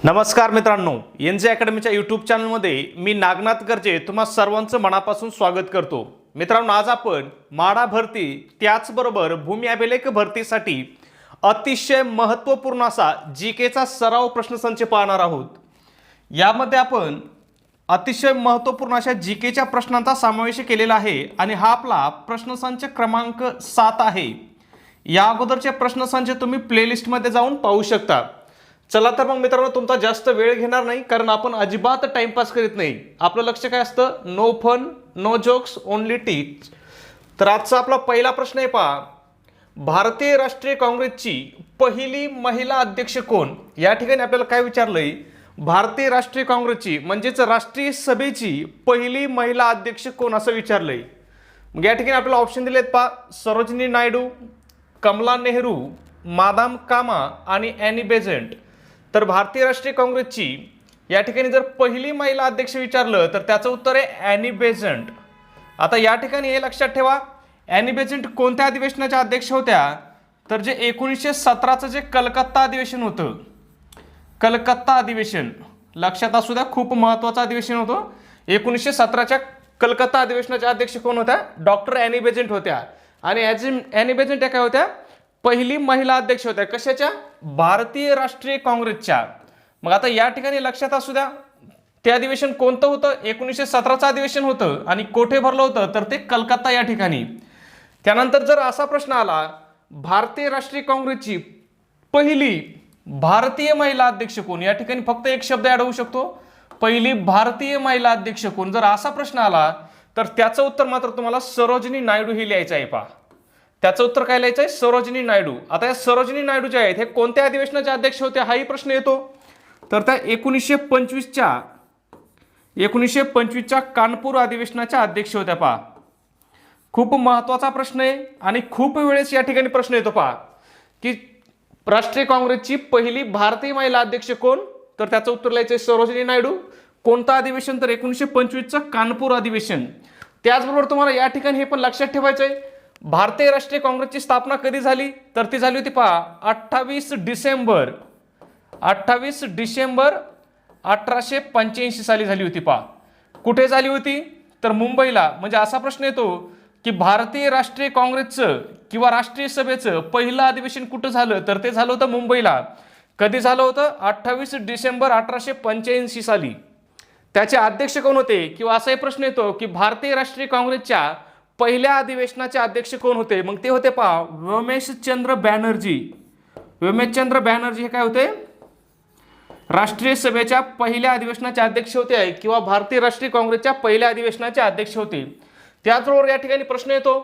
नमस्कार मित्रांनो, NJ अकॅडमीच्या YouTube चॅनलमध्ये मी नागनाथ गर्जे तुम्हा सर्वांचं मनापासून स्वागत करतो। मित्रांनो, आज आपण माडा भरती त्याचबरोबर भूमी अभिलेख भरतीसाठी अतिशय महत्त्वपूर्ण असा जीकेचा सराव प्रश्नसंच पाहणार आहोत। यामध्ये आपण अतिशय महत्त्वपूर्ण अशा जीकेच्या प्रश्नांचा समावेश केलेला आहे आणि हा आपला प्रश्नसंच क्रमांक 7 आहे। या अगोदरचे प्रश्नसंच तुम्ही प्लेलिस्टमध्ये जाऊन पाहू शकता। चला तर मग मित्रांनो, तुमचा जास्त वेळ घेणार नाही, कारण आपण अजिबात टाइमपास करीत नाही। आपलं लक्ष काय असतं? No fun, no jokes, only teach. तर आजचा आपला पहिला प्रश्न आहे पहा, भारतीय राष्ट्रीय काँग्रेसची पहिली महिला अध्यक्ष कोण? या ठिकाणी आपल्याला काय विचारलंय? भारतीय राष्ट्रीय काँग्रेसची म्हणजेच राष्ट्रीय सभेची पहिली महिला अध्यक्ष कोण असं विचारलंय। मग या ठिकाणी आपल्याला ऑप्शन दिलेत पहा, सरोजिनी नायडू, कमला नेहरू, मादाम कामा आणि ॲनी बेझंट। तर भारतीय राष्ट्रीय काँग्रेसची या ठिकाणी जर पहिली महिला अध्यक्ष विचारलं तर त्याचं उत्तर आहे ॲनी बेझंट। आता या ठिकाणी हे लक्षात ठेवा, ॲनी बेझंट कोणत्या अधिवेशनाच्या अध्यक्ष होत्या? तर जे 1917चं जे कलकत्ता अधिवेशन होतं, कलकत्ता अधिवेशन लक्षात असू द्या, खूप महत्त्वाचं अधिवेशन होतं। 1917च्या कलकत्ता अधिवेशनाच्या अध्यक्ष कोण होत्या? डॉक्टर ॲनी बेझंट होत्या। आणि ॲनी बेझंट या काय होत्या? पहिली महिला अध्यक्ष होत्या। कशाच्या? भारतीय राष्ट्रीय काँग्रेसच्या। मग आता या ठिकाणी लक्षात असू द्या, ते अधिवेशन कोणतं होतं? 1917चं अधिवेशन होतं आणि कोठे भरलं होतं? तर ते कलकत्ता या ठिकाणी। त्यानंतर जर असा प्रश्न आला, भारतीय राष्ट्रीय काँग्रेसची पहिली भारतीय महिला अध्यक्ष कोण? या ठिकाणी फक्त एक शब्द ऍड होऊ शकतो, पहिली भारतीय महिला अध्यक्ष कोण? जर असा प्रश्न आला तर त्याचं उत्तर मात्र तुम्हाला सरोजिनी नायडू हे लिहायचं आहे पहा। त्याचं उत्तर काय लिहायचं आहे? सरोजिनी नायडू। आता या सरोजिनी नायडू जे आहेत हे कोणत्या अधिवेशनाच्या अध्यक्ष होत्या हाही प्रश्न येतो। तर त्या 1925च्या कानपूर अधिवेशनाच्या अध्यक्ष होत्या पहा। खूप महत्त्वाचा प्रश्न आहे आणि खूप वेळेस या ठिकाणी प्रश्न येतो पहा की राष्ट्रीय काँग्रेसची पहिली भारतीय महिला अध्यक्ष कोण? तर त्याचं उत्तर लिहायचं आहे सरोजिनी नायडू। कोणतं अधिवेशन? तर 1925चं कानपूर अधिवेशन। त्याचबरोबर तुम्हाला या ठिकाणी हे पण लक्षात ठेवायचं आहे, भारतीय राष्ट्रीय काँग्रेसची स्थापना कधी झाली? तर ती झाली होती पहा 28 डिसेंबर 1885 साली झाली होती पहा। कुठे झाली होती? तर मुंबईला। म्हणजे असा प्रश्न येतो की भारतीय राष्ट्रीय काँग्रेसचं किंवा राष्ट्रीय सभेचं पहिलं अधिवेशन कुठं झालं? तर ते झालं होतं मुंबईला। कधी झालं होतं? 28 डिसेंबर 1885 साली। त्याचे अध्यक्ष कोण होते? किंवा असाही प्रश्न येतो की भारतीय राष्ट्रीय काँग्रेसच्या पहिल्या अधिवेशनाचे अध्यक्ष कोण होते? मग ते होते पहा व्योमेशचंद्र बॅनर्जी। व्योमेशचंद्र बॅनर्जी हे काय होते? राष्ट्रीय सभेच्या पहिल्या अधिवेशनाचे अध्यक्ष होते किंवा भारतीय राष्ट्रीय काँग्रेसच्या पहिल्या अधिवेशनाचे अध्यक्ष होते। त्याचबरोबर या ठिकाणी प्रश्न येतो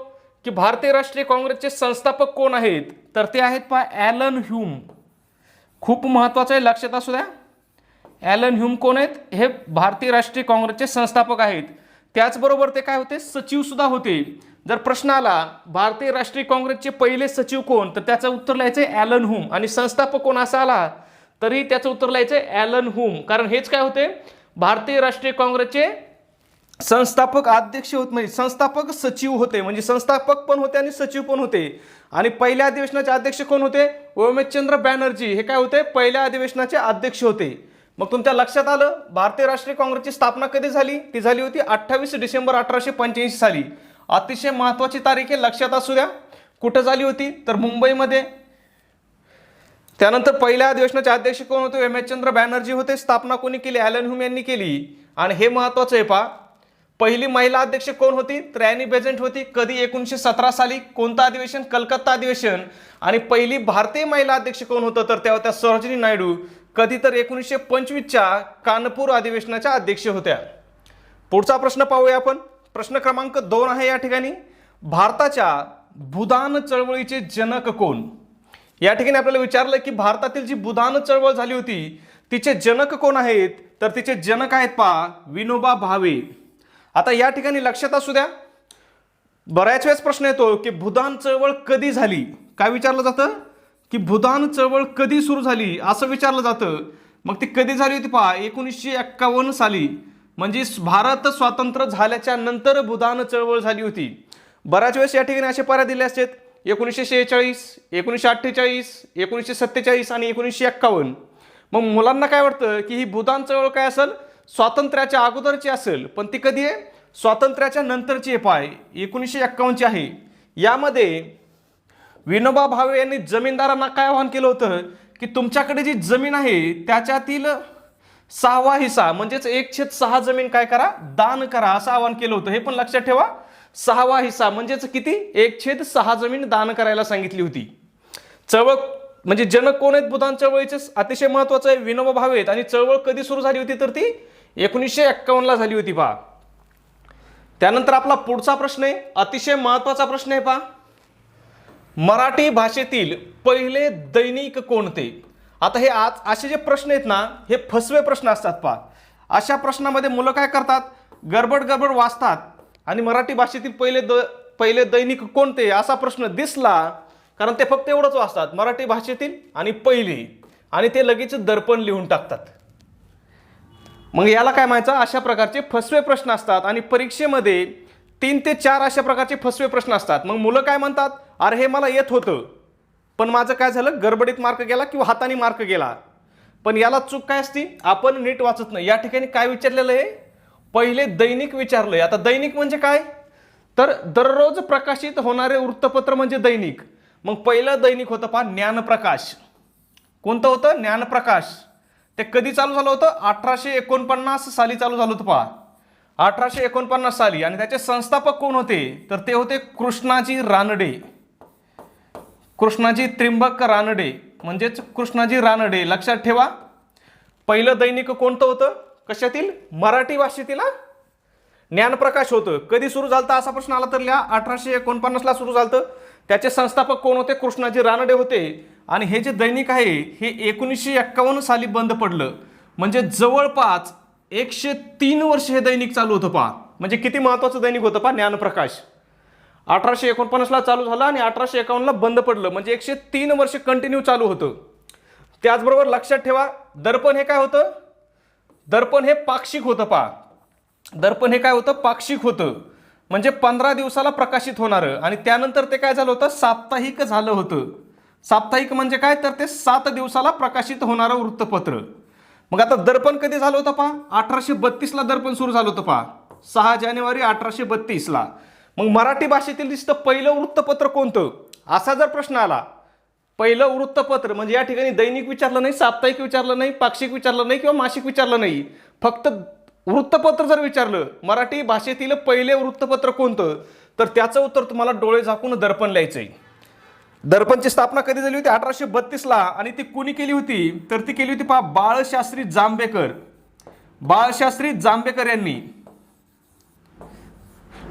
की भारतीय राष्ट्रीय काँग्रेसचे संस्थापक कोण आहेत? तर ते आहेत पहा ॲलन ह्यूम। खूप महत्त्वाचं आहे, लक्षात असू द्या। ॲलन ह्यूम कोण आहेत? हे भारतीय राष्ट्रीय काँग्रेसचे संस्थापक आहेत। त्याचबरोबर ते काय होते? सचिव सुद्धा होते। जर प्रश्न आला भारतीय राष्ट्रीय काँग्रेसचे पहिले सचिव कोण? तर त्याचं उत्तर लिहायचं ॲलन ह्यूम। आणि संस्थापक कोण असा आला तरी त्याचं उत्तर लिहायचं ॲलन ह्यूम, कारण हेच काय होते? भारतीय राष्ट्रीय काँग्रेसचे संस्थापक अध्यक्ष होते, म्हणजे संस्थापक सचिव होते। म्हणजे संस्थापक पण होते आणि सचिव पण होते। आणि पहिल्या अधिवेशनाचे अध्यक्ष कोण होते? व्योमेशचंद्र बॅनर्जी हे काय होते? पहिल्या अधिवेशनाचे अध्यक्ष होते। मग तुमच्या लक्षात आलं, भारतीय राष्ट्रीय काँग्रेसची स्थापना कधी झाली? ती झाली होती 28 डिसेंबर 1885 साली। अतिशय महत्त्वाची तारीख आहे, लक्षात असू द्या। कुठं झाली होती? तर मुंबईमध्ये। त्यानंतर पहिल्या अधिवेशनाचे अध्यक्ष कोण होते? व्योमेशचंद्र बॅनर्जी होते। स्थापना कोणी केली? ॲलन ह्यूम यांनी केली। आणि हे महत्त्वाचं आहे पहा, पहिली महिला अध्यक्ष कोण होती? तर ॲनी बेझंट होती। कधी? 1917 साली। कोणतं अधिवेशन? कलकत्ता अधिवेशन। आणि पहिली भारतीय महिला अध्यक्ष कोण होतं? तर त्या होत्या सरोजिनी नायडू। कधी? तर 1925च्या कानपूर अधिवेशनाच्या अध्यक्ष होत्या। पुढचा प्रश्न पाहूया आपण। प्रश्न क्रमांक 2 आहे या ठिकाणी, भारताच्या भूदान चळवळीचे जनक कोण? या ठिकाणी आपल्याला विचारलं की भारतातील जी भूदान चळवळ झाली होती तिचे जनक कोण आहेत? तर तिचे जनक आहेत पहा विनोबा भावे। आता या ठिकाणी लक्षात असू द्या, बऱ्याच वेळेस प्रश्न येतो की भूदान चळवळ कधी झाली? काय विचारलं जातं की भूदान चळवळ कधी सुरू झाली असं विचारलं जातं। मग ती कधी झाली होती पहा 1951 साली। म्हणजे भारत स्वतंत्र झाल्याच्या नंतर भूदान चळवळ झाली होती। बऱ्याच वेळेस या ठिकाणी असे पर्याय दिले असतात 1946, 1948, 1947 आणि 1951। मग मुलांना काय वाटतं की ही भूदान चळवळ काय असेल, स्वातंत्र्याच्या अगोदरची असेल, पण ती कधी आहे, स्वातंत्र्याच्या नंतरची पाय 1951ची आहे. यामध्ये विनोबा भावे यांनी जमीनदारांना काय आवाहन केलं होतं की तुमच्याकडे जी जमीन आहे त्याच्यातील 6वा हिस्सा म्हणजेच 1/6 जमीन काय करा, दान करा, असं आवाहन केलं होतं. हे पण लक्षात ठेवा, 6वा हिस्सा म्हणजेच किती, 1/6 जमीन दान करायला सांगितली होती. चळवळ म्हणजे जनक कोण आहेत भूदान चळवळीचे, अतिशय महत्वाचं आहे, विनोबा भावे आहेत. आणि चळवळ कधी सुरू झाली होती, तर ती 1951ला झाली होती पहा. त्यानंतर आपला पुढचा प्रश्न आहे, अतिशय महत्वाचा प्रश्न आहे पहा, मराठी भाषेतील पहिले दैनिक कोणते. आता हे आज असे जे प्रश्न आहेत ना, हे फसवे प्रश्न असतात पहा. अशा प्रश्नामध्ये मुलं काय करतात, गडबड वाचतात आणि मराठी भाषेतील पहिले दैनिक कोणते असा प्रश्न दिसला, कारण ते फक्त एवढंच वाचतात, मराठी भाषेतील आणि पहिले, आणि ते लगेच दर्पण लिहून टाकतात. मग याला काय म्हणायचं, अशा प्रकारचे फसवे प्रश्न असतात. आणि परीक्षेमध्ये 3 ते 4 अशा प्रकारचे फसवे प्रश्न असतात. मग मुलं काय म्हणतात, अरे हे मला येत होतं, पण माझं काय झालं, गडबडीत मार्क गेला किंवा हाताने मार्क गेला. पण याला चूक काय असती, आपण नीट वाचत नाही. या ठिकाणी काय विचारलेलं आहे, पहिले दैनिक विचारलंय. आता दैनिक म्हणजे काय, तर दररोज प्रकाशित होणारे वृत्तपत्र म्हणजे दैनिक. मग पहिलं दैनिक होतं पहा ज्ञानप्रकाश. कोणतं होतं, ज्ञानप्रकाश. ते कधी चालू झालं होतं, 1849 साली चालू झालं होतं पहा, 1849 साली. आणि त्याचे संस्थापक कोण होते, तर ते होते कृष्णाजी रानडे, कृष्णाजी त्रिंबक रानडे, म्हणजेच कृष्णाजी रानडे. लक्षात ठेवा, पहिलं दैनिक कोणतं होतं, कशातील, मराठी भाषेतील ज्ञानप्रकाश होतं. कधी सुरू झालं असा प्रश्न आला तर लिहा, 1849ला सुरू झालं. त्याचे संस्थापक कोण होते, कृष्णाजी रानडे होते. आणि हे जे दैनिक आहे हे 1951 साली बंद पडलं. म्हणजे जवळपास 103 वर्ष हे दैनिक चालू होतं पहा. म्हणजे किती महत्वाचं दैनिक होतं पहा ज्ञानप्रकाश. 1849ला चालू झालं आणि 1851ला बंद पडलं, म्हणजे 103 वर्ष कंटिन्यू चालू होतं. त्याचबरोबर लक्षात ठेवा, दर्पण हे काय होतं, दर्पण हे पाक्षिक होतं पहा. दर्पण हे काय होतं, पाक्षिक होतं, म्हणजे 15 दिवसाला प्रकाशित होणारं. आणि त्यानंतर ते काय झालं होतं, साप्ताहिक झालं होतं. साप्ताहिक म्हणजे काय, तर ते 7 दिवसाला प्रकाशित होणारं वृत्तपत्र. मग आता दर्पण कधी झालं होतं पहा, 1832ला दर्पण सुरू झालं होतं पहा, 6 जानेवारी 1832ला. मग मराठी भाषेतील दिसतं पहिलं वृत्तपत्र कोणतं, असा जर प्रश्न आला, पहिलं वृत्तपत्र म्हणजे या ठिकाणी दैनिक विचारलं नाही, साप्ताहिक विचारलं नाही, पाक्षिक विचारलं नाही किंवा मासिक विचारलं नाही, फक्त वृत्तपत्र जर विचारलं, मराठी भाषेतील पहिले वृत्तपत्र कोणतं, तर त्याचं उत्तर तुम्हाला डोळे झाकून दर्पण लिहायचंय. दर्पणची स्थापना कधी झाली होती, 1832ला. आणि ती कुणी केली होती, तर ती केली होती पहा बाळशास्त्री जांभेकर, बाळशास्त्री जांभेकर यांनी.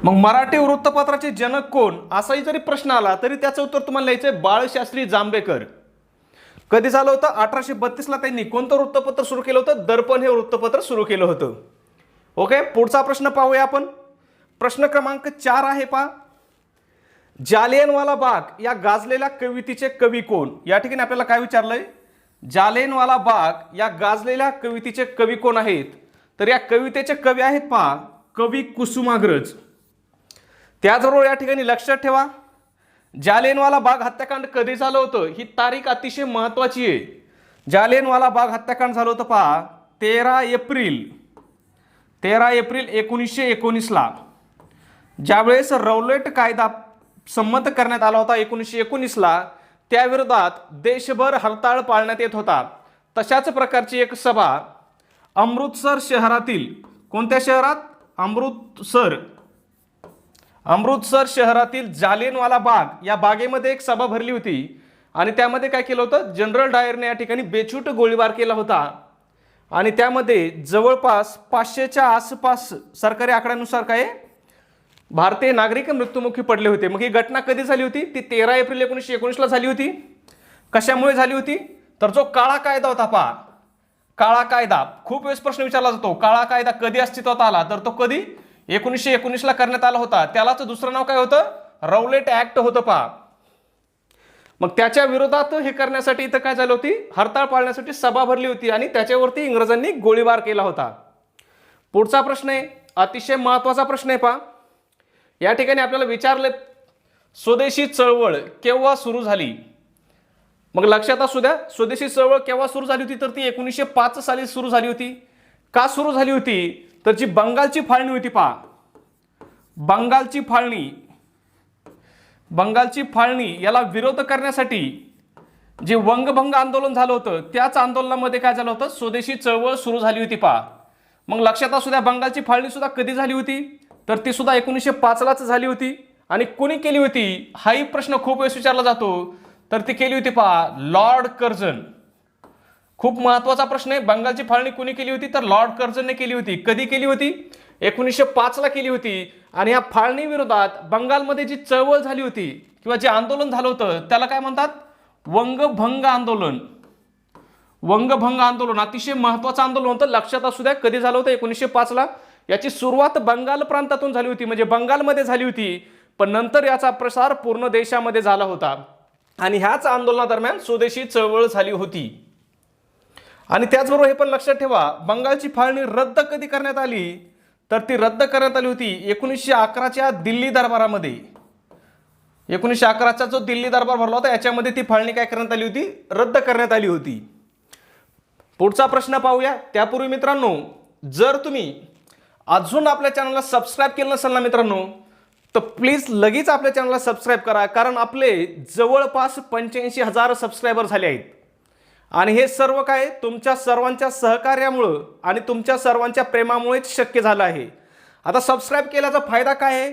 मग मराठी वृत्तपत्राचे जनक कोण, असाही जरी प्रश्न आला तरी त्याचं उत्तर तुम्हाला लिहायचंय बाळशास्त्री जांभेकर. कधी झालं होतं, 1832ला त्यांनी कोणतं वृत्तपत्र सुरू केलं होतं, दर्पण हे वृत्तपत्र सुरू केलं होतं. ओके, पुढचा प्रश्न पाहूया आपण. प्रश्न क्रमांक 4 आहे पहा, जालियनवाला बाग या गाजलेल्या कवितेचे कवी कोण. या ठिकाणी आपल्याला काय विचारलंय, जालियनवाला बाग या गाजलेल्या कवितेचे कवी कोण आहेत, तर या कवितेचे कवी आहेत पहा कवी कुसुमाग्रज. त्याचबरोबर या ठिकाणी लक्षात ठेवा, जालियनवाला बाग हत्याकांड कधी झालं होतं, ही तारीख अतिशय महत्वाची आहे. जालियनवाला बाग हत्याकांड झालं होतं पहा 13 एप्रिल 1919ला. ज्यावेळेस रौलेट कायदा संमत करण्यात आला होता 1919ला, त्याविरोधात देशभर हरताळ पाळण्यात येत होता. तशाच प्रकारची एक सभा अमृतसर शहरातील, कोणत्या शहरात, अमृतसर शहरातील जालियनवाला बाग या बागेमध्ये एक सभा भरली होती. आणि त्यामध्ये काय केलं होतं, जनरल डायरने या ठिकाणी बेछूट गोळीबार केला होता. आणि त्यामध्ये जवळपास 500च्या आसपास सरकारी आकड्यानुसार काय भारतीय नागरिक मृत्युमुखी पडले होते. मग ही घटना कधी झाली होती, ती 13 एप्रिल 1919ला झाली होती. कशामुळे झाली होती, तर जो काळा कायदा होता पहा, काळा कायदा, खूप वेळेस प्रश्न विचारला जातो, काळा कायदा कधी अस्तित्वात आला, तर तो कधी 1919ला करण्यात आला होता. त्यालाच दुसरं नाव काय होतं, रौलेट ऍक्ट होतं पहा. मग त्याच्या विरोधात हे करण्यासाठी इथं काय झालं होती, हरताळ पाळण्यासाठी सभा भरली होती आणि त्याच्यावरती इंग्रजांनी गोळीबार केला होता. पुढचा प्रश्न आहे, अतिशय महत्वाचा प्रश्न आहे पहा. या ठिकाणी आपल्याला विचारले, स्वदेशी चळवळ केव्हा सुरू झाली. मग लक्षात असू द्या, स्वदेशी चळवळ केव्हा सुरू झाली होती, तर ती 1905 साली सुरू झाली होती. का सुरू झाली होती, तर जी बंगालची फाळणी होती पहा, बंगालची फाळणी याला विरोध करण्यासाठी जे वंगभंग आंदोलन झालं होतं, त्याच आंदोलनामध्ये काय झालं होतं, स्वदेशी चळवळ सुरू झाली होती पहा. मग लक्षात असू द्या, बंगालची फाळणी सुद्धा कधी झाली होती, तर ती सुद्धा 1905 लाच झाली होती. आणि कोणी केली होती, हाही प्रश्न खूप वेळेस विचारला जातो. तर ती केली होती पहा, लॉर्ड कर्झन. खूप महत्वाचा प्रश्न आहे. बंगालची फाळणी कोणी केली होती, तर लॉर्ड कर्झनने केली होती. कधी केली होती, 1905 ला केली होती. आणि या फाळणी विरोधात बंगालमध्ये जी चळवळ झाली होती किंवा जे आंदोलन झालं होतं, त्याला काय म्हणतात, वंगभंग आंदोलन. वंगभंग आंदोलन अतिशय महत्वाचं आंदोलन होतं. लक्षात असू द्या, कधी झालं होतं, 1905 ला. याची सुरुवात बंगाल प्रांतातून झाली होती, म्हणजे बंगालमध्ये झाली होती. पण नंतर याचा प्रसार पूर्ण देशामध्ये झाला होता. आणि ह्याच आंदोलनादरम्यान स्वदेशी चळवळ झाली होती. आणि त्याचबरोबर हे पण लक्षात ठेवा, बंगालची फाळणी रद्द कधी करण्यात आली, तर ती रद्द करण्यात आली होती 1911च्या दिल्ली दरबारामध्ये. 1911चा जो दिल्ली दरबार भरला होता, याच्यामध्ये ती फाळणी काय करण्यात आली होती, रद्द करण्यात आली होती. पुढचा प्रश्न पाहूया. त्यापूर्वी मित्रांनो, जर तुम्ही अजून आपल्या चॅनलला सबस्क्राईब केलं नसेल ना मित्रांनो, तर प्लीज लगेच आपल्या चॅनलला सबस्क्राईब करा. कारण आपले जवळपास 85,000 सबस्क्रायबर झाले आहेत. आणि हे सर्व काय तुमच्या सर्वांच्या सहकार्यामुळं आणि तुमच्या सर्वांच्या प्रेमामुळेच शक्य झालं आहे. आता सबस्क्राईब केल्याचा फायदा काय आहे,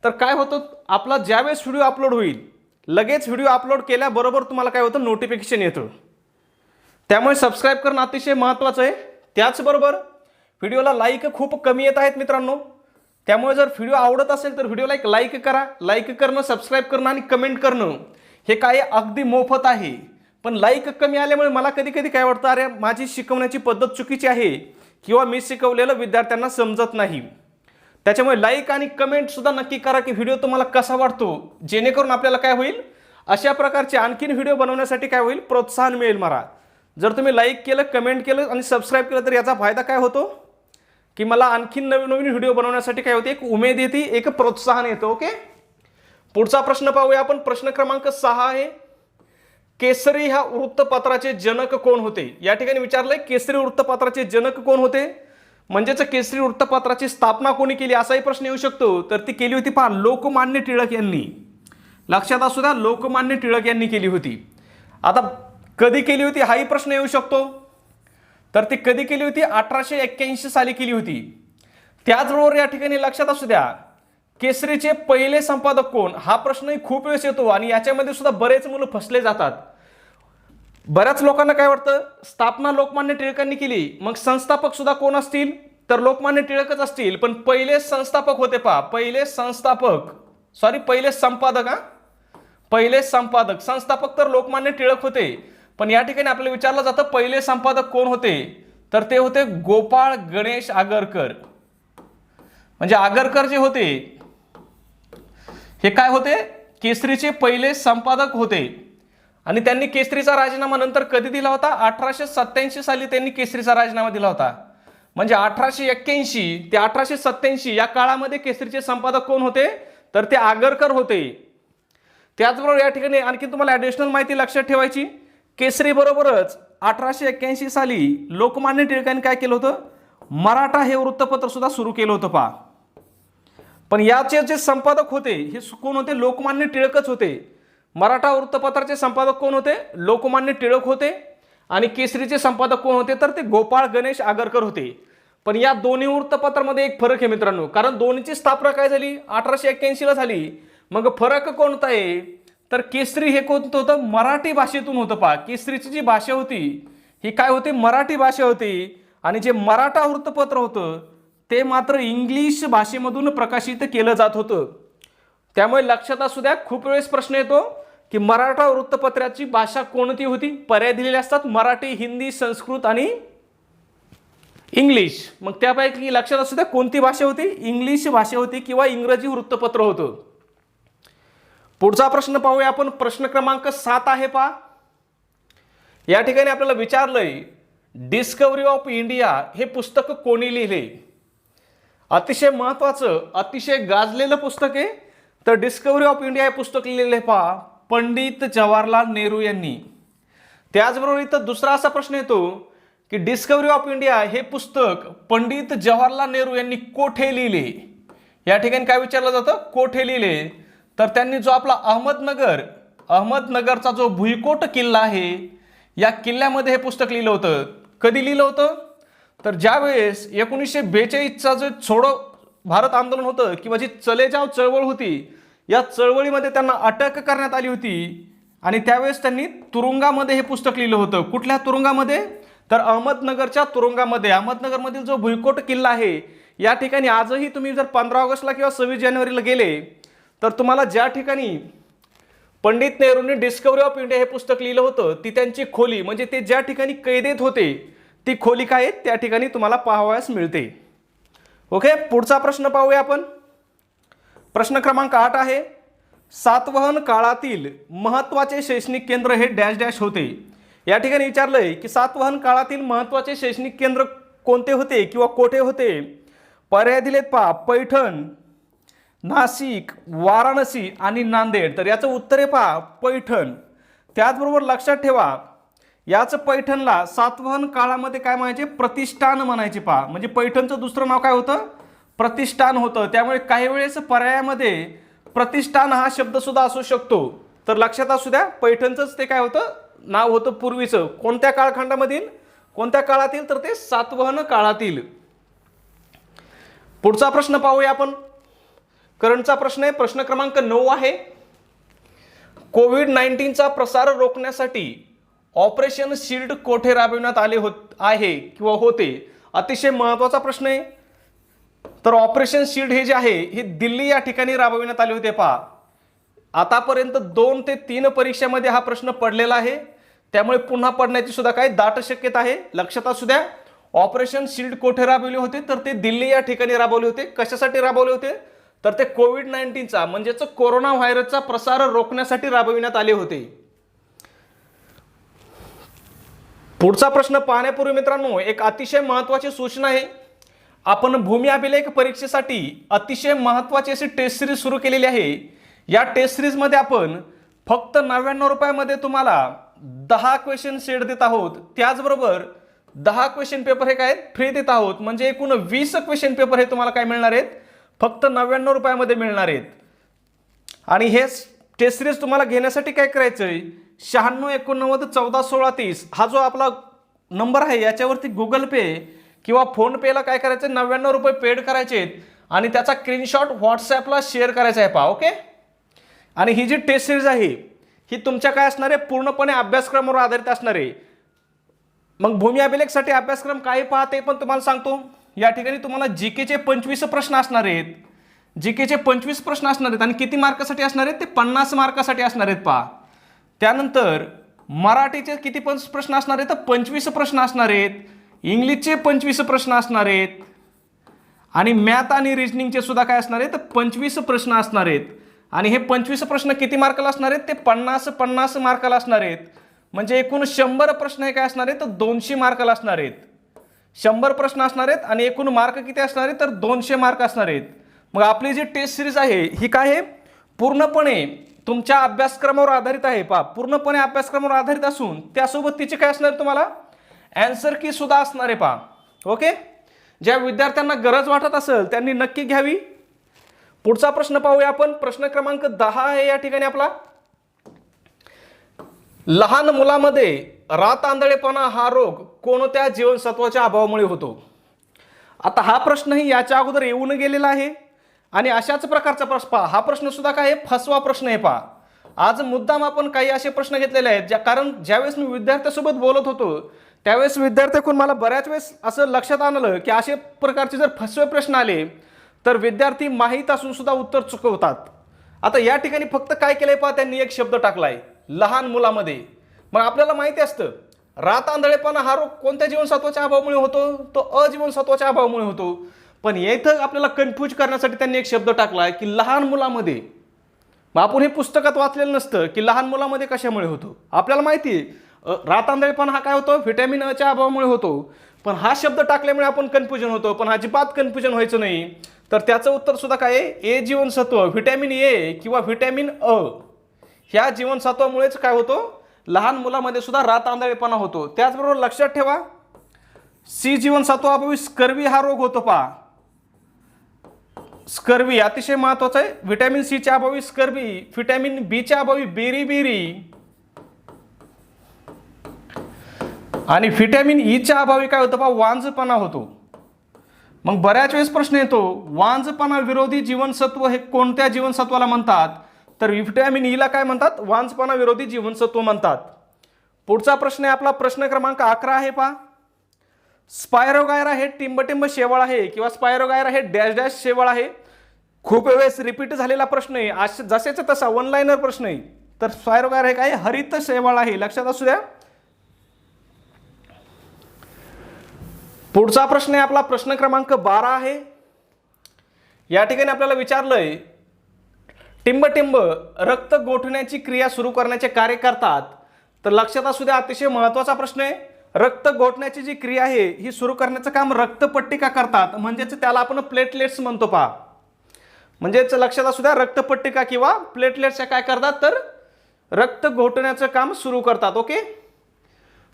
तर काय होतं, आपला ज्यावेळेस व्हिडिओ अपलोड होईल, लगेच व्हिडिओ अपलोड केल्याबरोबर तुम्हाला काय होतं, नोटिफिकेशन येतं. त्यामुळे सबस्क्राईब करणं अतिशय महत्त्वाचं आहे. त्याचबरोबर व्हिडिओला लाईक खूप कमी येत आहेत मित्रांनो. त्यामुळे जर व्हिडिओ आवडत असेल तर व्हिडिओला एक लाईक करा. लाईक करणं, सबस्क्राईब करणं आणि कमेंट करणं हे काय अगदी मोफत आहे. पण लाईक कमी आल्यामुळे मला कधी कधी काय वाटतं, अरे माझी शिकवण्याची पद्धत चुकीची आहे किंवा मी शिकवलेलं विद्यार्थ्यांना समजत नाही. त्याच्यामुळे लाईक आणि कमेंट सुद्धा नक्की करा की व्हिडिओ तुम्हाला कसा वाटतो, जेणेकरून आपल्याला काय होईल, अशा प्रकारचे आणखीन व्हिडिओ बनवण्यासाठी काय होईल, प्रोत्साहन मिळेल मला. जर तुम्ही लाईक केलं, कमेंट केलं आणि सबस्क्राईब केलं तर याचा फायदा काय होतो की मला आणखीन नवीन नवीन व्हिडिओ बनवण्यासाठी काय होते, एक उमेद येते, एक प्रोत्साहन येतं. ओके, पुढचा प्रश्न पाहूया आपण. प्रश्न क्रमांक 6 आहे, केसरी ह्या वृत्तपत्राचे जनक कोण होते. या ठिकाणी विचारलंय केसरी वृत्तपत्राचे जनक कोण होते, म्हणजेच केसरी वृत्तपत्राची स्थापना कोणी केली, असाही प्रश्न येऊ शकतो. तर ती केली होती पहा, लोकमान्य टिळक यांनी. लक्षात असू द्या, लोकमान्य टिळक यांनी केली होती. आता कधी केली होती हाही प्रश्न येऊ शकतो. तर ती कधी केली होती, 1881 साली केली होती. त्याचबरोबर या ठिकाणी लक्षात असू द्या, केसरीचे पहिले संपादक कोण, हा प्रश्नही खूप वेळेस येतो. आणि याच्यामध्ये सुद्धा बरेच मुलं फसले जातात. बऱ्याच लोकांना काय वाटतं, स्थापना लोकमान्य टिळकांनी केली, मग संस्थापक सुद्धा कोण असतील, तर लोकमान्य टिळकच असतील. पण पहिले संस्थापक होते पहा, पहिले संपादक. पहिले संपादक, संस्थापक तर लोकमान्य टिळक होते. पण या ठिकाणी आपल्याला विचारलं जातं पहिले संपादक कोण होते, तर ते होते गोपाळ गणेश आगरकर. म्हणजे आगरकर जे होते हे काय होते, केसरीचे पहिले संपादक होते. आणि त्यांनी केसरीचा राजीनामा नंतर कधी दिला होता, 1887 साली त्यांनी केसरीचा राजीनामा दिला होता. म्हणजे 1881 ते 1887 या काळामध्ये केसरीचे संपादक कोण होते, तर ते आगरकर होते. त्याचबरोबर या ठिकाणी आणखी तुम्हाला ॲडिशनल माहिती लक्षात ठेवायची, केसरी बरोबरच 1881 साली लोकमान्य टिळकांनी काय केलं होतं, मराठा हे वृत्तपत्र सुद्धा सुरू केलं होतं पहा. पण याचे जे संपादक होते हे कोण होते, लोकमान्य टिळकच होते. मराठा वृत्तपत्राचे संपादक कोण होते, लोकमान्य टिळक होते. आणि केसरीचे संपादक कोण होते, तर ते गोपाळ गणेश आगरकर होते. पण या दोन्ही वृत्तपत्रामध्ये एक फरक आहे मित्रांनो, कारण दोन्हीची स्थापना काय झाली, 1881 ला झाली. मग फरक कोणता आहे, तर केसरी हे कोणतं होतं, मराठी भाषेतून होतं पहा. केसरीची जी भाषा होती ही काय होती, मराठी भाषा होती. आणि जे मराठा वृत्तपत्र होतं ते मात्र इंग्लिश भाषेमधून प्रकाशित केलं जात होतं. त्यामुळे लक्षात असू द्या, खूप वेळेस प्रश्न येतो की मराठा वृत्तपत्राची भाषा कोणती होती. पर्याय दिलेले असतात, मराठी, हिंदी, संस्कृत आणि इंग्लिश. मग त्यापैकी लक्षात असू द्या कोणती भाषा होती, इंग्लिश भाषा होती किंवा इंग्रजी वृत्तपत्र होतं. पुढचा प्रश्न पाहूया आपण. प्रश्न क्रमांक 7 आहे पहा. या ठिकाणी आपल्याला विचारलंय, डिस्कवरी ऑफ इंडिया हे पुस्तक कोणी लिहिले. अतिशय महत्वाचं, अतिशय गाजलेलं पुस्तक आहे. तर डिस्कवरी ऑफ इंडिया हे पुस्तक लिहिलेलं आहे पहा, पंडित जवाहरलाल नेहरू यांनी. त्याचबरोबर इथं दुसरा असा प्रश्न येतो की डिस्कवरी ऑफ इंडिया हे पुस्तक पंडित जवाहरलाल नेहरू यांनी कोठे लिहिले. या ठिकाणी काय विचारलं जातं, कोठे लिहिले. तर त्यांनी जो आपला अहमदनगरचा जो भुईकोट किल्ला आहे या किल्ल्यामध्ये हे पुस्तक लिहिलं होतं. कधी लिहिलं होतं, तर ज्यावेळेस 1942चा जो छोडो भारत आंदोलन होतं किंवा जी चले जाव चळवळ होती, या चळवळीमध्ये त्यांना अटक करण्यात आली होती आणि त्यावेळेस त्यांनी तुरुंगामध्ये हे पुस्तक लिहिलं होतं. कुठल्या तुरुंगामध्ये, तर अहमदनगरच्या तुरुंगामध्ये. अहमदनगरमधील जो भुईकोट किल्ला आहे या ठिकाणी आजही तुम्ही जर 15 ऑगस्टला किंवा 26 जानेवारीला गेले तर तुम्हाला ज्या ठिकाणी पंडित नेहरूंनी डिस्कवरी ऑफ इंडिया हे पुस्तक लिहिलं होतं ती त्यांची खोली, म्हणजे ते ज्या ठिकाणी कैदेत होते ती खोली काय आहे त्या ठिकाणी तुम्हाला पाहावयास मिळते. ओके, पुढचा प्रश्न पाहूया आपण. प्रश्न क्रमांक 8 आहे, सातवाहन काळातील महत्त्वाचे शैक्षणिक केंद्र हे डॅश डॅश होते. या ठिकाणी विचारलंय की सातवाहन काळातील महत्त्वाचे शैक्षणिक केंद्र कोणते होते किंवा कोठे होते. पर्याय दिलेत पहा, पैठण, नाशिक, वाराणसी आणि नांदेड. तर याचं उत्तर आहे पहा पैठण. त्याचबरोबर लक्षात ठेवा याच पैठणला सातवाहन काळामध्ये काय म्हणायचे, प्रतिष्ठान म्हणायचे पहा. म्हणजे पैठणचं दुसरं नाव काय होतं, प्रतिष्ठान होतं. त्यामुळे काही वेळेस पर्यायामध्ये प्रतिष्ठान हा शब्द सुद्धा असू शकतो. तर लक्षात असू द्या, पैठणचंच ते काय होतं, नाव होतं पूर्वीचं. कोणत्या कालखंडामधील, कोणत्या काळातील, तर ते सातवाहन काळातील. पुढचा प्रश्न पाहूया आपण. करंटचा प्रश्न आहे, प्रश्न क्रमांक 9 आहे. कोविड-19चा प्रसार रोखण्यासाठी ऑपरेशन शील्ड कोठे राबविण्यात आले आहे किंवा होते. अतिशय महत्त्वाचा प्रश्न आहे. तर ऑपरेशन शील्ड हे जे आहे हे दिल्ली या ठिकाणी राबविण्यात आले होते पहा. आतापर्यंत 2 ते 3 परीक्षामध्ये हा प्रश्न पडलेला आहे, त्यामुळे पुन्हा पडण्याची सुद्धा काही दाट शक्यता आहे. लक्षात असू द्या, ऑपरेशन शील्ड कोठे राबवले होते, तर ते दिल्ली या ठिकाणी राबवले होते. कशासाठी राबवले होते, तर ते कोविड-19चा म्हणजेच कोरोना व्हायरसचा प्रसार रोखण्यासाठी राबविण्यात आले होते. पुढचा प्रश्न पाहण्यापूर्वी मित्रांनो एक अतिशय महत्त्वाची सूचना आहे. आपण भूमी अभिलेख परीक्षेसाठी अतिशय महत्त्वाची अशी टेस्ट सिरीज सुरू केलेली आहे. या टेस्ट सिरीजमध्ये आपण फक्त 99 रुपयामध्ये तुम्हाला 10 क्वेश्चन सेट देत आहोत. त्याचबरोबर 10 क्वेश्चन पेपर हे काय फ्री देत आहोत. म्हणजे एकूण 20 क्वेश्चन पेपर हे तुम्हाला काय मिळणार आहेत, फक्त 99 रुपयामध्ये मिळणार आहेत. आणि हे टेस्ट सिरीज तुम्हाला घेण्यासाठी काय करायचं आहे, 96 89 14 16 30 हा जो आपला नंबर आहे याच्यावरती गुगल पे किंवा फोन पेला काय करायचं, 99 रुपये पेड करायचे आणि त्याचा स्क्रीनशॉट व्हॉट्सॲपला शेअर करायचा आहे पहा. ओके, आणि ही जी टेस्ट सिरीज आहे ही तुमच्या काय असणार आहे, पूर्णपणे अभ्यासक्रमावर आधारित असणार आहे. मग भूमी अभिलेखसाठी अभ्यासक्रम काय पहा ते पण तुम्हाला सांगतो. या ठिकाणी तुम्हाला जीकेचे 25 प्रश्न असणार आहेत. जीकेचे 25 प्रश्न असणार आहेत आणि किती मार्कासाठी असणार आहेत, ते 50 मार्कासाठी असणार आहेत पहा. त्यानंतर मराठीचे किती प्रश्न असणार आहेत, तर 25 प्रश्न असणार आहेत. इंग्लिशचे 25 प्रश्न असणार आहेत आणि मॅथ आणि रिजनिंगचे सुद्धा काय असणार आहेत, तर 25 प्रश्न असणार आहेत. आणि हे 25 प्रश्न किती मार्काला असणार आहेत, ते 50 मार्काला असणार आहेत. म्हणजे एकूण 100 प्रश्न हे काय असणार आहेत, तर 200 मार्काला असणार आहेत. 100 प्रश्न असणार आहेत आणि एकूण मार्क किती असणार आहेत, तर 200 मार्क असणार आहेत. मग आपली जी टेस्ट सिरीज आहे ही काय आहे, पूर्णपणे तुमच्या अभ्यासक्रमावर आधारित आहे पहा. पूर्णपणे अभ्यासक्रमावर आधारित असून त्यासोबत तिचे काय असणार, तुम्हाला आन्सर की सुद्धा असणार आहे पहा. ओके, ज्या विद्यार्थ्यांना गरज वाटत असेल त्यांनी नक्की घ्यावी. पुढचा प्रश्न पाहूया आपण. प्रश्न क्रमांक 10 आहे या ठिकाणी आपला. लहान मुलामध्ये रात आंधळेपणा हा रोग कोणत्या जीवनसत्वाच्या अभावामुळे होतो. आता हा प्रश्नही याच्या अगोदर येऊन गेलेला आहे आणि अशाच प्रकारचा प्रश्न पहा. हा प्रश्न सुद्धा काय आहे, फसवा प्रश्न आहे पहा. आज मुद्दाम आपण काही असे प्रश्न घेतलेले आहेत कारण ज्यावेळेस मी विद्यार्थ्यासोबत बोलत होतो त्यावेळेस विद्यार्थ्याकडून मला बऱ्याच वेळेस असं लक्षात आणलं की असे प्रकारचे जर फसवे प्रश्न आले तर विद्यार्थी माहीत असून सुद्धा उत्तर चुकवतात. आता या ठिकाणी फक्त काय केलंय पहा, त्यांनी एक शब्द टाकलाय लहान मुलामध्ये. मग आपल्याला माहिती असतं रात आंधळेपणा हा रोग कोणत्या जीवनसत्वाच्या अभावामुळे होतो, तो अजीवनसत्वाच्या अभावामुळे होतो. पण इथं आपल्याला कन्फ्यूज करण्यासाठी त्यांनी एक शब्द टाकलाय की लहान मुलामध्ये. मग आपण हे पुस्तकात वाचलेलं नसतं की लहान मुलामध्ये कशामुळे होतो. आपल्याला माहिती आहे रात आंधळेपणा हा काय होतो, व्हिटॅमिन अ च्या अभावामुळे होतो. पण हा शब्द टाकल्यामुळे आपण कन्फ्युजन होतो. पण अजिबात कन्फ्युजन व्हायचं नाही. तर त्याचं उत्तर सुद्धा काय आहे, ए जीवनसत्व, व्हिटॅमिन ए किंवा व्हिटॅमिन अ ह्या जीवनसत्वामुळेच काय होतो, लहान मुलामध्ये सुद्धा रात आंधळेपणा होतो. त्याचबरोबर लक्षात ठेवा, सी जीवनसत्वाअभावी स्कर्वी हा रोग होतो. पहा, स्कर्वी अतिशय महत्वाचं आहे. व्हिटॅमिन सी च्या अभावी स्कर्वी, व्हिटॅमिन बी च्या अभावी बेरी आणि व्हिटॅमिन ई च्या अभावी काय होतं? पहा, वांझपणा होतो. मग बऱ्याच वेळेस प्रश्न येतो, वांझपणा विरोधी जीवनसत्व हे कोणत्या जीवनसत्वाला म्हणतात? तर व्हिटॅमिन ई ला काय म्हणतात? वांझपणा विरोधी जीवनसत्व म्हणतात. पुढचा प्रश्न आहे आपला प्रश्न क्रमांक 11 आहे. पहा, स्पायरोगायरा हे टिंबटिंब शेवाळ आहे किंवा स्पायरोगायरा हे डॅश डॅश शेवाळ आहे. खूप वेळेस रिपीट झालेला प्रश्न आहे, जसेचा तसा वन लाईनर प्रश्न आहे. तर स्पायरोगायरा हे काय? हरित शेवाळ आहे. लक्षात असू द्या. पुढचा प्रश्न आहे आपला प्रश्न क्रमांक 12 आहे. या ठिकाणी आपल्याला विचारलंय, टिंबटिंब रक्त गोठण्याची क्रिया सुरू करण्याचे कार्य करतात. तर लक्षात असू द्या, अतिशय महत्वाचा प्रश्न आहे. रक्त गोठण्याची जी क्रिया आहे ही सुरू करण्याचं काम रक्तपट्टिका करतात, म्हणजेच त्याला आपण प्लेटलेट्स म्हणतो. पहा, म्हणजेच लक्षात असू द्या, रक्तपट्टिका किंवा प्लेटलेट्स काय करतात? तर रक्त गोठण्याचं काम सुरू करतात. ओके.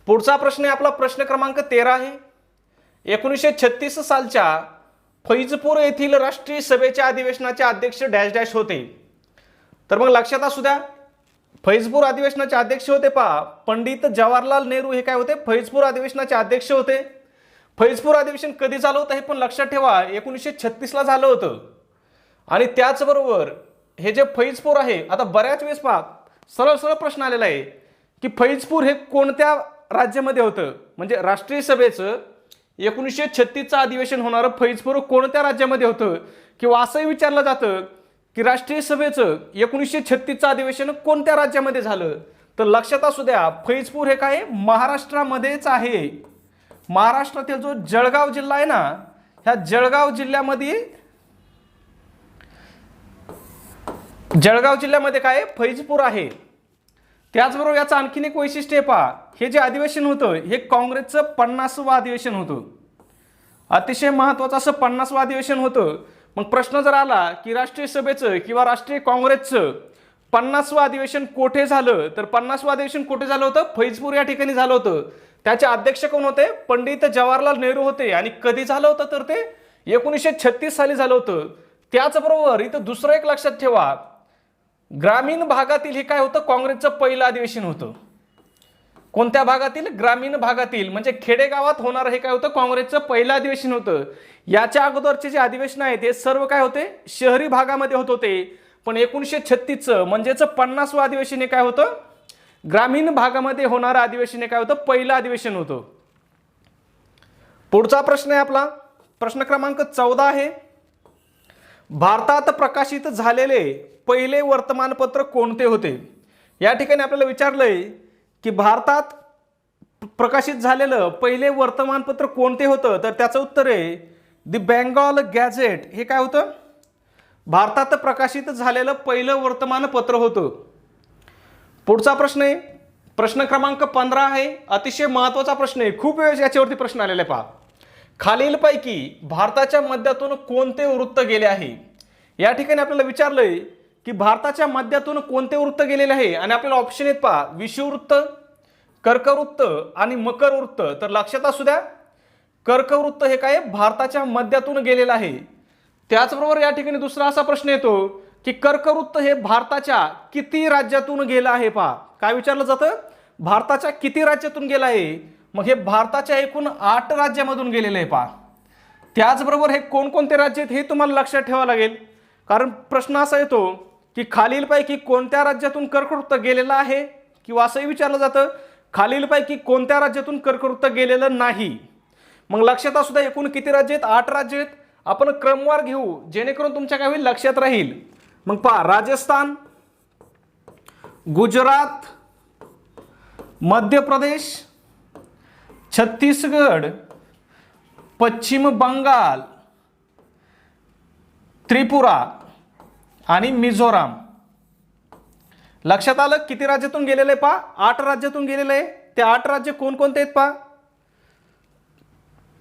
पुढचा प्रश्न आहे आपला प्रश्न क्रमांक 13 आहे. 1936 सालच्या फैजपूर येथील राष्ट्रीय सभेच्या अधिवेशनाचे अध्यक्ष डॅश डॅश होते. तर मग लक्षात असू द्या, फैजपूर अधिवेशनाचे अध्यक्ष होते. पहा, पंडित जवाहरलाल नेहरू हे काय होते? फैजपूर अधिवेशनाचे अध्यक्ष होते. फैजपूर अधिवेशन कधी झालं होतं हे पण लक्षात ठेवा, 1936 ला झालं होतं. आणि त्याचबरोबर हे जे फैजपूर आहे, आता बऱ्याच वेळेस पहा सरळ सरळ प्रश्न आलेला आहे की फैजपूर हे कोणत्या राज्यामध्ये होतं? म्हणजे राष्ट्रीय सभेचं 1936चं अधिवेशन होणारं फैजपूर कोणत्या राज्यामध्ये होतं? किंवा असंही विचारलं जातं की राष्ट्रीय सभेचं 1936चं अधिवेशन कोणत्या राज्यामध्ये झालं? तर लक्षात असू द्या, फैजपूर हे काय? महाराष्ट्रामध्येच आहे. महाराष्ट्रातील जो जळगाव जिल्हा आहे ना, ह्या जळगाव जिल्ह्यामध्ये काय? फैजपूर आहे. त्याचबरोबर याचं आणखीन एक वैशिष्ट्य आहे. पहा, हे जे अधिवेशन होतं हे काँग्रेसचं 50वं अधिवेशन होतं. अतिशय महत्वाचं असं 50वं अधिवेशन होतं. मग प्रश्न जर आला की राष्ट्रीय सभेचं किंवा राष्ट्रीय काँग्रेसचं 50वं अधिवेशन कोठे झालं? तर 50वं अधिवेशन कुठे झालं होतं? फैजपूर या ठिकाणी झालं होतं. त्याचे अध्यक्ष कोण होते? पंडित जवाहरलाल नेहरू होते. आणि कधी झालं होतं? तर ते 1936 साली झालं होतं. त्याचबरोबर इथं दुसरं एक लक्षात ठेवा, ग्रामीण भागातील हे काय होतं? काँग्रेसचं पहिलं अधिवेशन होतं. कोणत्या भागातील? ग्रामीण भागातील, म्हणजे खेडेगावात होणार हे काय होतं? काँग्रेसचं पहिलं अधिवेशन होतं. याच्या अगोदरचे जे अधिवेशन आहेत ते सर्व काय होते? शहरी भागामध्ये होत होते. पण 1936चं म्हणजेच 50वं अधिवेशन हे काय होतं? ग्रामीण भागामध्ये होणारं अधिवेशन हे काय होतं? पहिलं अधिवेशन होतं. पुढचा प्रश्न आहे आपला प्रश्न क्रमांक 14 आहे. भारतात प्रकाशित झालेले पहिले वर्तमानपत्र कोणते होते? या ठिकाणी आपल्याला विचारलंय की भारतात प्रकाशित झालेलं पहिले वर्तमानपत्र कोणते होतं? तर त्याचं उत्तर आहे द बेंगॉल गॅझेट. हे काय होतं? भारतात प्रकाशित झालेलं पहिलं वर्तमानपत्र होतं. पुढचा प्रश्न आहे प्रश्न क्रमांक 15 आहे. अतिशय महत्त्वाचा प्रश्न आहे, खूप वेळेस याच्यावरती प्रश्न आलेले. पहा, खालीलपैकी भारताच्या मध्यातून कोणते वृत्त गेले आहे? या ठिकाणी आपल्याला विचारलंय की भारताच्या मध्यातून कोणते वृत्त गेलेले आहे आणि आपल्याला ऑप्शन आहेत. पहा, विषुववृत्त, कर्कवृत्त आणि मकरवृत्त. तर लक्षात असू द्या, कर्कवृत्त हे काय? भारताच्या मध्यातून गेलेलं आहे. त्याचबरोबर या ठिकाणी दुसरा असा प्रश्न येतो की कर्कवृत्त हे भारताच्या किती राज्यातून गेलं आहे? पहा, काय विचारलं जातं? भारताच्या किती राज्यातून गेलं आहे? मग हे भारताच्या एकूण 8 राज्यामधून गेलेलं आहे. पहा, त्याचबरोबर हे कोणकोणते राज्य आहेत हे तुम्हाला लक्षात ठेवावं लागेल, कारण प्रश्न असा येतो की खालीलपैकी कोणत्या राज्यातून कर्कवृत्त गेलेलं आहे? किंवा असंही विचारलं जातं खालीलपैकी कोणत्या राज्यातून कर्कवृत्त गेलेलं नाही? मग लक्षात असू द्या, एकूण किती राज्य आहेत? 8 राज्य आहेत. आपण क्रमवार घेऊ जेणेकरून तुमच्या काय होईल? लक्षात राहील. मग पहा, राजस्थान, गुजरात, मध्य प्रदेश, छत्तीसगड, पश्चिम बंगाल, त्रिपुरा आणि मिझोराम. लक्षात आलं किती राज्यातून गेलेले? पहा, 8 राज्यातून गेलेले आहे. ते 8 राज्य कोणकोणते आहेत? पहा,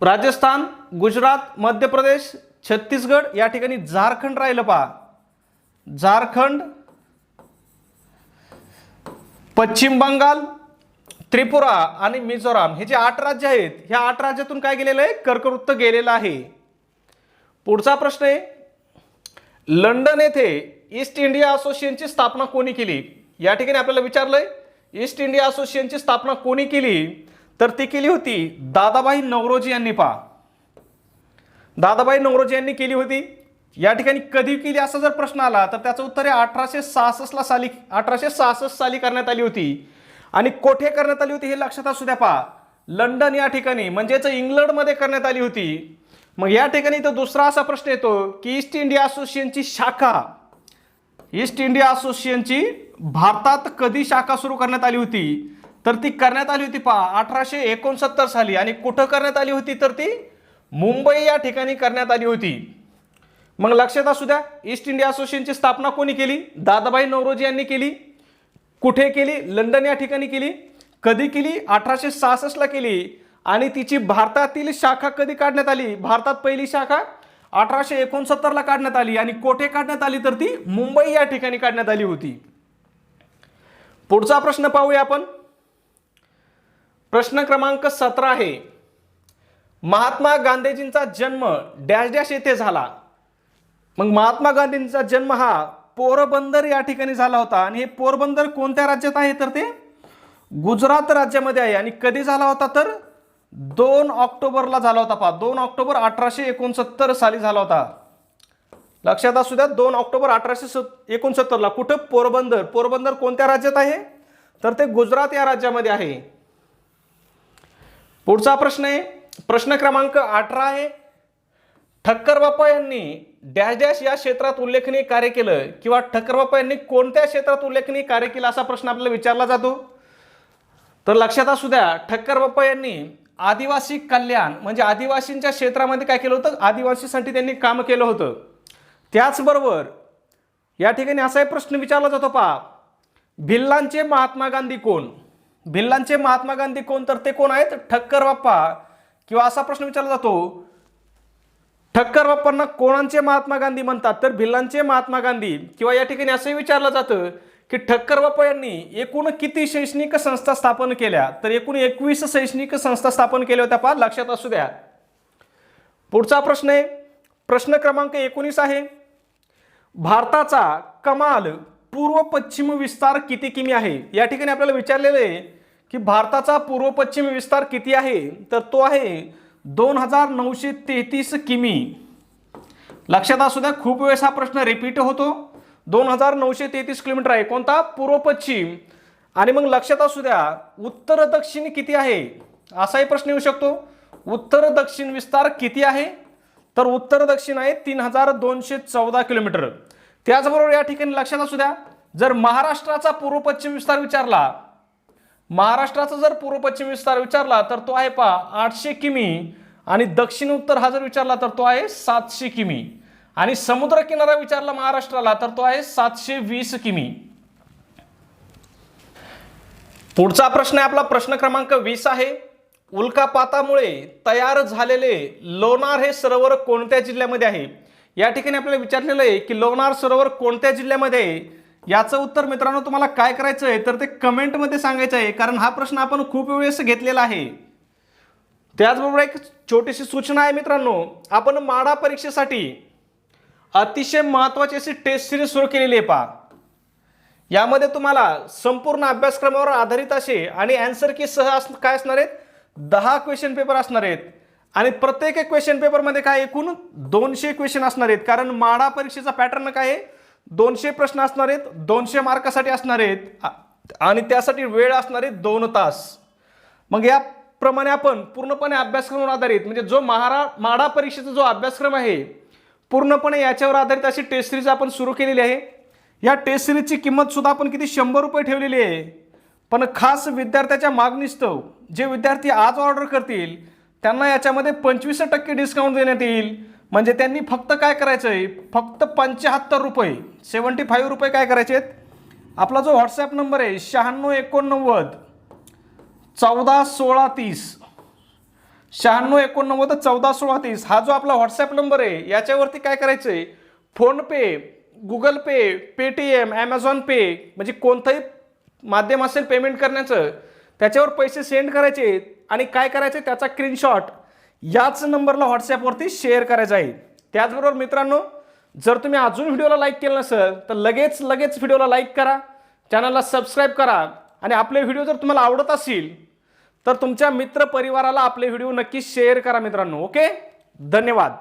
राजस्थान, गुजरात, मध्य प्रदेश, छत्तीसगड, या ठिकाणी झारखंड राहिलं. पहा, झारखंड, पश्चिम बंगाल, त्रिपुरा आणि मिझोराम हे जे 8 राज्य आहेत, ह्या 8 राज्यातून काय गेलेलं आहे, कर्कवृत्त गेलेलं आहे. पुढचा प्रश्न आहे, लंडन येथे ईस्ट इंडिया असोसिएशनची स्थापना कोणी केली? या ठिकाणी आपल्याला विचारलंय ईस्ट इंडिया असोसिएशनची स्थापना कोणी केली, तर ती केली होती दादाभाई नौरोजी यांनी. दादाभाई नौरोजी यांनी केली होती. या ठिकाणी कधी केली असा जर प्रश्न आला तर त्याचं उत्तर आहे 1866 साली करण्यात आली होती. आणि कोठे करण्यात आली होती हे लक्षात असू द्या. लंडन या ठिकाणी म्हणजेच इंग्लंडमध्ये करण्यात आली होती. मग या ठिकाणी तो दुसरा असा प्रश्न येतो की ईस्ट इंडिया असोसिएशनची शाखा, ईस्ट इंडिया असोसिएशनची भारतात कधी शाखा सुरू करण्यात आली होती, तर ती करण्यात आली होती 1869 साली. आणि कुठं करण्यात आली होती, तर ती मुंबई या ठिकाणी करण्यात आली होती. मग लक्षात असू द्या, ईस्ट इंडिया असोसिएशनची स्थापना कोणी केली? दादाभाई नौरोजी यांनी केली. कुठे केली? लंडन या ठिकाणी केली. कधी केली? 1866 ला केली. आणि तिची भारतातील शाखा कधी काढण्यात आली? भारतात पहिली शाखा 1869 ला काढण्यात आली. आणि कोठे काढण्यात आली, तर ती मुंबई या ठिकाणी काढण्यात आली होती. पुढचा प्रश्न पाहूया आपण. प्रश्न क्रमांक 17 आहे, महात्मा गांधीजींचा जन्म डॅश डॅश येथे झाला. मग महात्मा गांधींचा जन्म हा पोरबंदर या ठिकाणी झाला होता. आणि हे पोरबंदर कोणत्या राज्यात आहे, तर ते गुजरात राज्यामध्ये आहे. आणि कधी झाला होता, तर 2 ऑक्टोबरला झाला होता. 2 ऑक्टोबर 1869 साली झाला होता. लक्षात असू द्या, 2 ऑक्टोबर 1869 ला. कुठं? पोरबंदर. पोरबंदर कोणत्या राज्यात आहे, तर ते गुजरात या राज्यामध्ये आहे. पुढचा प्रश्न आहे, प्रश्न क्रमांक 18 आहे, ठक्कर बाप्पा यांनी डॅश डॅश या क्षेत्रात उल्लेखनीय कार्य केलं, किंवा ठक्कर बाप्पा यांनी कोणत्या क्षेत्रात उल्लेखनीय कार्य केलं असा प्रश्न आपल्याला विचारला जातो. तर लक्षात असू द्या, ठक्कर बाप्पा यांनी आदिवासी कल्याण म्हणजे आदिवासींच्या क्षेत्रामध्ये काय केलं होतं, आदिवासीसाठी त्यांनी काम केलं होतं. त्याचबरोबर या ठिकाणी असा एक प्रश्न विचारला जातो, भिल्लांचे महात्मा गांधी कोण? भिल्लांचे महात्मा गांधी कोण, तर ते कोण आहेत? ठक्कर बाप्पा. किंवा असा प्रश्न विचारला जातो, ठक्कर बाप्पांना कोणाचे महात्मा गांधी म्हणतात, तर भिल्लांचे महात्मा गांधी. किंवा या ठिकाणी असंही विचारलं जातं की ठक्कर बाप्पा यांनी एकूण किती शैक्षणिक संस्था स्थापन केल्या, तर एकूण 21 शैक्षणिक संस्था स्थापन केल्या होत्या. लक्षात असू द्या. पुढचा प्रश्न आहे, प्रश्न क्रमांक 19 आहे, भारताचा कमाल पूर्व पश्चिम विस्तार किती किमी आहे? या ठिकाणी आपल्याला विचारलेलं आहे की भारताचा पूर्व पश्चिम विस्तार किती आहे, तर तो आहे 2933 किमी. लक्षात असू द्या, खूप वेळेस हा प्रश्न रिपीट होतो. 2933 किलोमीटर आहे. कोणता? पूर्व पश्चिम. आणि मग लक्षात असू द्या, उत्तर दक्षिण किती आहे असाही प्रश्न येऊ शकतो. उत्तर दक्षिण विस्तार किती आहे, तर उत्तर दक्षिण आहे 3214 किलोमीटर. त्याचबरोबर या ठिकाणी लक्षात असू द्या, जर महाराष्ट्राचा पूर्व पश्चिम विस्तार विचारला, महाराष्ट्राचा जर पूर्व पश्चिम विस्तार विचारला तर तो आहे 800 किमी. आणि दक्षिण उत्तर हा जर विचारला तर तो आहे 700 किमी. आणि समुद्र किनारा विचारला महाराष्ट्राला तर तो आहे 720 किमी. पुढचा प्रश्न आहे आपला प्रश्न क्रमांक 20 आहे, उल्कापातामुळे तयार झालेले लोणार हे सरोवर कोणत्या जिल्ह्यामध्ये आहे? या ठिकाणी आपल्याला विचारलेलं आहे की लोणार सरोवर कोणत्या जिल्ह्यामध्ये आहे. याचं उत्तर मित्रांनो तुम्हाला काय करायचं आहे, तर ते कमेंटमध्ये सांगायचं आहे, कारण हा प्रश्न आपण खूप वेळेस घेतलेला आहे. त्याचबरोबर एक छोटीशी सूचना आहे मित्रांनो, आपण माडा परीक्षेसाठी अतिशय महत्त्वाची अशी टेस्ट सिरीज सुरू केलेली आहे. यामध्ये तुम्हाला संपूर्ण अभ्यासक्रमावर आधारित असे आणि आन्सर की सह काय असणार आहेत, 10 क्वेश्चन पेपर असणार आहेत. आणि प्रत्येक क्वेश्चन पेपरमध्ये काय एकूण 200 क्वेश्चन असणार आहेत. कारण माडा परीक्षेचा पॅटर्न काय आहे, 200 प्रश्न असणार आहेत, 200 मार्कासाठी असणार आहेत. आणि त्यासाठी वेळ असणार आहे 2 तास. मग याप्रमाणे आपण पूर्णपणे अभ्यासक्रमावर आधारित म्हणजे जो माडा परीक्षेचा जो अभ्यासक्रम आहे पूर्णपणे याच्यावर आधारित अशी टेस्ट सिरीज आपण सुरू केलेली आहे. या टेस्ट सिरीजची किंमत सुद्धा आपण किती 100 रुपये ठेवलेली आहे. पण खास विद्यार्थ्याच्या मागणीस्तव जे विद्यार्थी आज ऑर्डर करतील त्यांना याच्यामध्ये 25% डिस्काउंट देण्यात येईल. म्हणजे त्यांनी फक्त काय करायचं आहे, फक्त 75 रुपये 75 रुपये काय करायचे आहेत. आपला जो व्हॉट्सॲप नंबर आहे 9689 141630 9689 141630 हा जो आपला व्हॉट्सॲप नंबर आहे याच्यावरती काय करायचं आहे, फोनपे, गुगल पे, पेटीएम, ॲमेझॉन पे म्हणजे कोणतंही माध्यम असेल पेमेंट करण्याचं, त्याच्यावर पैसे सेंड करायचे आणि काय करायचे त्याचा स्क्रीनशॉट याच नंबरला व्हॉट्सॲपवरती शेअर करायचा आहे. त्याचबरोबर मित्रांनो, जर तुम्ही अजून व्हिडिओला लाईक केलं नसेल तर लगेच व्हिडिओला लाईक करा, चॅनलला सबस्क्राईब करा आणि आपले व्हिडिओ जर तुम्हाला आवडत असतील तर तुमच्या मित्र परिवाराला आपले व्हिडिओ नक्की शेअर करा मित्रांनो. ओके, धन्यवाद.